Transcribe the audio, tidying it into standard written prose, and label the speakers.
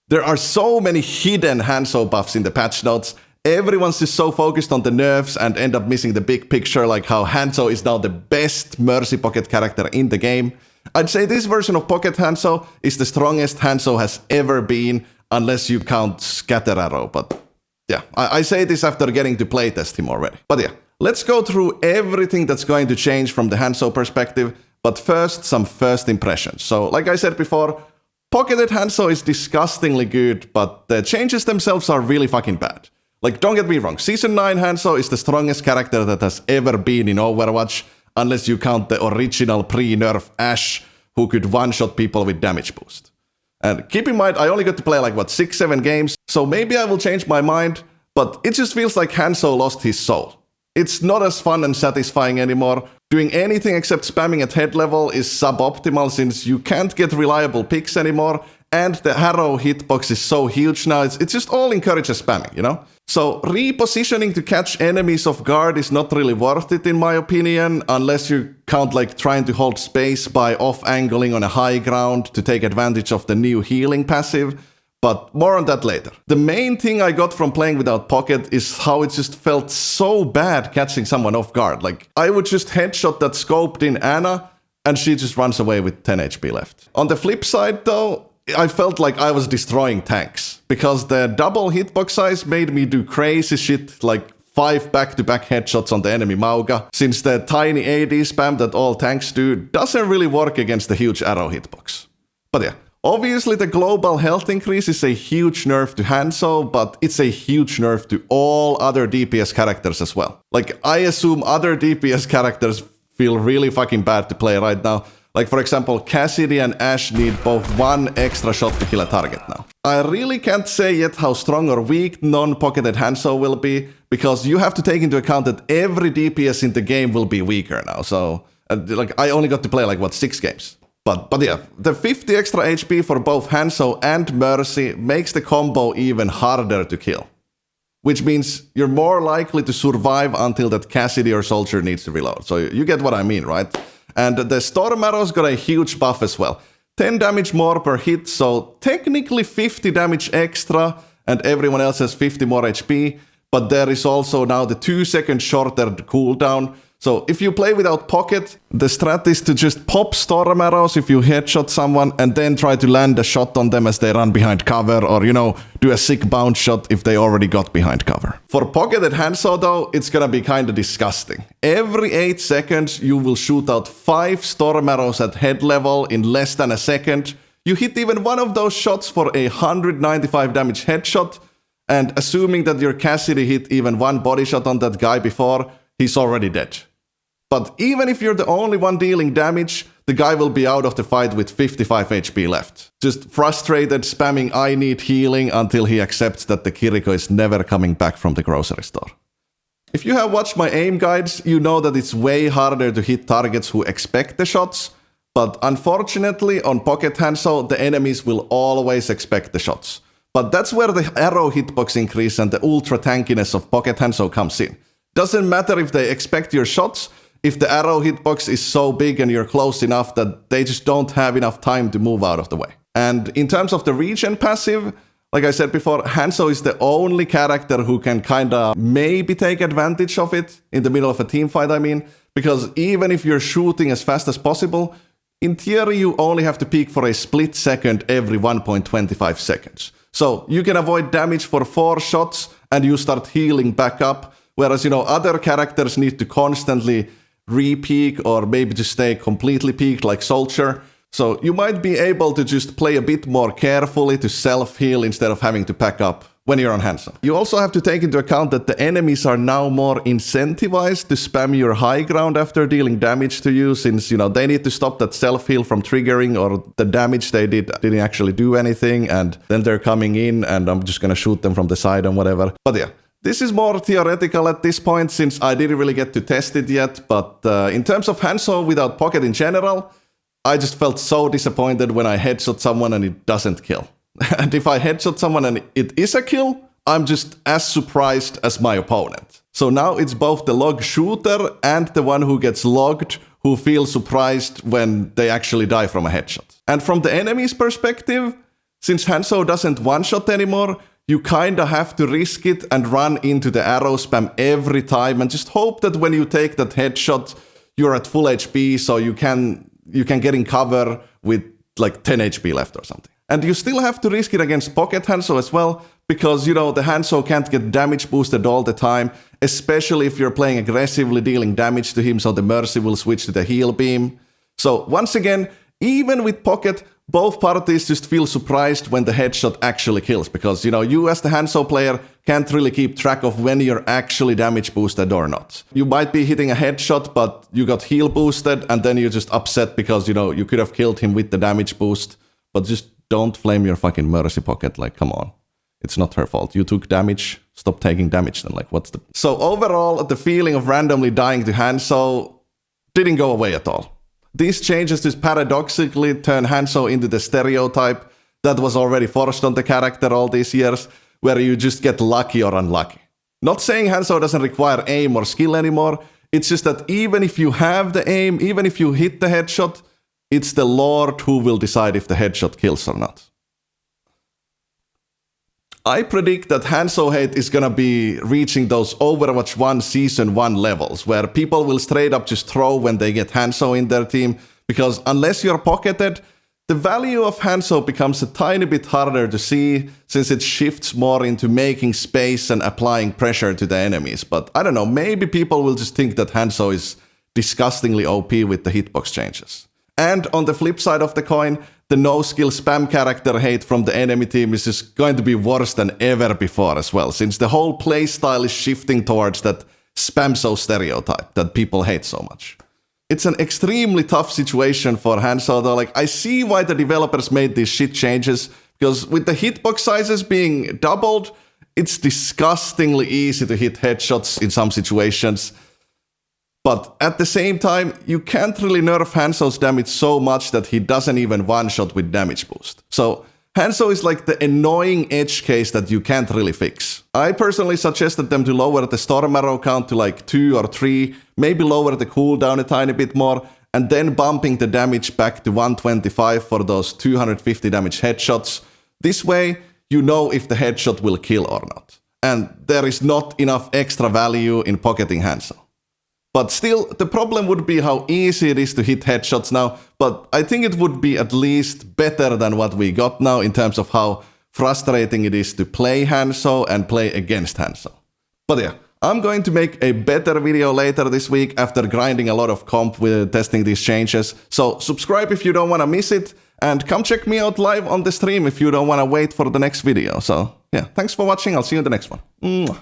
Speaker 1: There are so many hidden Hanzo buffs in the patch notes. Everyone's just so focused on the nerfs and end up missing the big picture, like how Hanzo is now the best Mercy Pocket character in the game. I'd say this version of Pocket Hanzo is the strongest Hanzo has ever been, unless you count Scatter Arrow, but yeah, I say this after getting to playtest him already. But yeah, let's go through everything that's going to change from the Hanzo perspective, but first, some first impressions. So, like I said before, Pocketed Hanzo is disgustingly good, but the changes themselves are really fucking bad. Like, don't get me wrong, Season 9 Hanzo is the strongest character that has ever been in Overwatch, unless you count the original pre-nerf Arrge, who could one-shot people with damage boost. And keep in mind, I only got to play like, 6-7 games, so maybe I will change my mind, but it just feels like Hanzo lost his soul. It's not as fun and satisfying anymore. Doing anything except spamming at head level is suboptimal since you can't get reliable picks anymore, and the arrow hitbox is so huge now, it just all encourages spamming, you know? So repositioning to catch enemies off guard is not really worth it in my opinion, unless you count like trying to hold space by off-angling on a high ground to take advantage of the new healing passive, but more on that later. The main thing I got from playing without Pocket is how it just felt so bad catching someone off guard. Like, I would just headshot that scoped in Anna, and she just runs away with 10 HP left. On the flip side though, I felt like I was destroying tanks, because the double hitbox size made me do crazy shit like 5 back-to-back headshots on the enemy Mauga, since the tiny AD spam that all tanks do doesn't really work against the huge arrow hitbox. But yeah, obviously the global health increase is a huge nerf to Hanzo, but it's a huge nerf to all other DPS characters as well. Like, I assume other DPS characters feel really fucking bad to play right now. Like, for example, Cassidy and Ashe need both 1 extra shot to kill a target now. I really can't say yet how strong or weak non-pocketed Hanzo will be, because you have to take into account that every DPS in the game will be weaker now. So, like, I only got to play like, 6 games. But yeah, the 50 extra HP for both Hanzo and Mercy makes the combo even harder to kill. Which means you're more likely to survive until that Cassidy or Soldier needs to reload. So you get what I mean, right? And the Storm Arrow's got a huge buff as well. 10 damage more per hit, so technically 50 damage extra, and everyone else has 50 more HP. But there is also now the 2-second shorter cooldown. So if you play without Pocket, the strat is to just pop Storm Arrows if you headshot someone, and then try to land a shot on them as they run behind cover, or, you know, do a sick bounce shot if they already got behind cover. For Pocketed Hanzo though, it's gonna be kinda disgusting. Every 8 seconds you will shoot out 5 Storm Arrows at head level in less than a second. You hit even one of those shots for a 195 damage headshot, and assuming that your Cassidy hit even 1 body shot on that guy before, he's already dead. But even if you're the only one dealing damage, the guy will be out of the fight with 55 HP left. Just frustrated, spamming I need healing until he accepts that the Kiriko is never coming back from the grocery store. If you have watched my aim guides, you know that it's way harder to hit targets who expect the shots, but unfortunately on Pocket Hanzo, the enemies will always expect the shots. But that's where the arrow hitbox increase and the ultra tankiness of Pocket Hanzo comes in. Doesn't matter if they expect your shots, if the arrow hitbox is so big and you're close enough that they just don't have enough time to move out of the way. And in terms of the regen passive, like I said before, Hanzo is the only character who can kinda maybe take advantage of it in the middle of a team fight, I mean, because even if you're shooting as fast as possible, in theory you only have to peek for a split second every 1.25 seconds. So you can avoid damage for 4 shots and you start healing back up, whereas, you know, other characters need to constantly re-peak or maybe to stay completely peaked like Soldier. So you might be able to just play a bit more carefully to self-heal instead of having to pack up when you're on Hanzo. You also have to take into account that the enemies are now more incentivized to spam your high ground after dealing damage to you, since, you know, they need to stop that self-heal from triggering, or the damage they didn't actually do anything, and then they're coming in and I'm just gonna shoot them from the side and whatever. But yeah. This is more theoretical at this point, since I didn't really get to test it yet, but in terms of Hanzo without Pocket in general, I just felt so disappointed when I headshot someone and it doesn't kill. And if I headshot someone and it is a kill, I'm just as surprised as my opponent. So now it's both the log shooter and the one who gets logged who feel surprised when they actually die from a headshot. And from the enemy's perspective, since Hanzo doesn't one-shot anymore, you kinda have to risk it and run into the arrow spam every time and just hope that when you take that headshot, you're at full HP so you can get in cover with like 10 HP left or something. And you still have to risk it against Pocket Hanzo as well, because, you know, the Hanzo can't get damage boosted all the time, especially if you're playing aggressively dealing damage to him, so the Mercy will switch to the heal beam. So once again, even with Pocket, both parties just feel surprised when the headshot actually kills, because, you know, you as the Hanzo player can't really keep track of when you're actually damage boosted or not. You might be hitting a headshot, but you got heal boosted, and then you're just upset because, you know, you could have killed him with the damage boost, but just don't flame your fucking Mercy Pocket, like, come on. It's not her fault. You took damage, stop taking damage then, like, what's the... So overall, the feeling of randomly dying to Hanzo didn't go away at all. These changes just paradoxically turn Hanzo into the stereotype that was already forced on the character all these years, where you just get lucky or unlucky. Not saying Hanzo doesn't require aim or skill anymore, it's just that even if you have the aim, even if you hit the headshot, it's the Lord who will decide if the headshot kills or not. I predict that Hanzo hate is gonna be reaching those Overwatch 1 Season 1 levels, where people will straight up just throw when they get Hanzo in their team, because unless you're pocketed, the value of Hanzo becomes a tiny bit harder to see, since it shifts more into making space and applying pressure to the enemies. But I don't know, maybe people will just think that Hanzo is disgustingly OP with the hitbox changes. And on the flip side of the coin, the no-skill spam character hate from the enemy team is just going to be worse than ever before as well, since the whole playstyle is shifting towards that spamso stereotype that people hate so much. It's an extremely tough situation for Hanzo though. Like, I see why the developers made these shit changes, because with the hitbox sizes being doubled, it's disgustingly easy to hit headshots in some situations. But at the same time, you can't really nerf Hanzo's damage so much that he doesn't even one-shot with damage boost. So Hanzo is like the annoying edge case that you can't really fix. I personally suggested them to lower the Storm Arrow count to like 2 or 3, maybe lower the cooldown a tiny bit more, and then bumping the damage back to 125 for those 250 damage headshots. This way, you know if the headshot will kill or not. And there is not enough extra value in pocketing Hanzo. But still, the problem would be how easy it is to hit headshots now, but I think it would be at least better than what we got now in terms of how frustrating it is to play Hanzo and play against Hanzo. But yeah, I'm going to make a better video later this week after grinding a lot of comp with testing these changes, so subscribe if you don't want to miss it, and come check me out live on the stream if you don't want to wait for the next video. So yeah, thanks for watching, I'll see you in the next one. Mwah.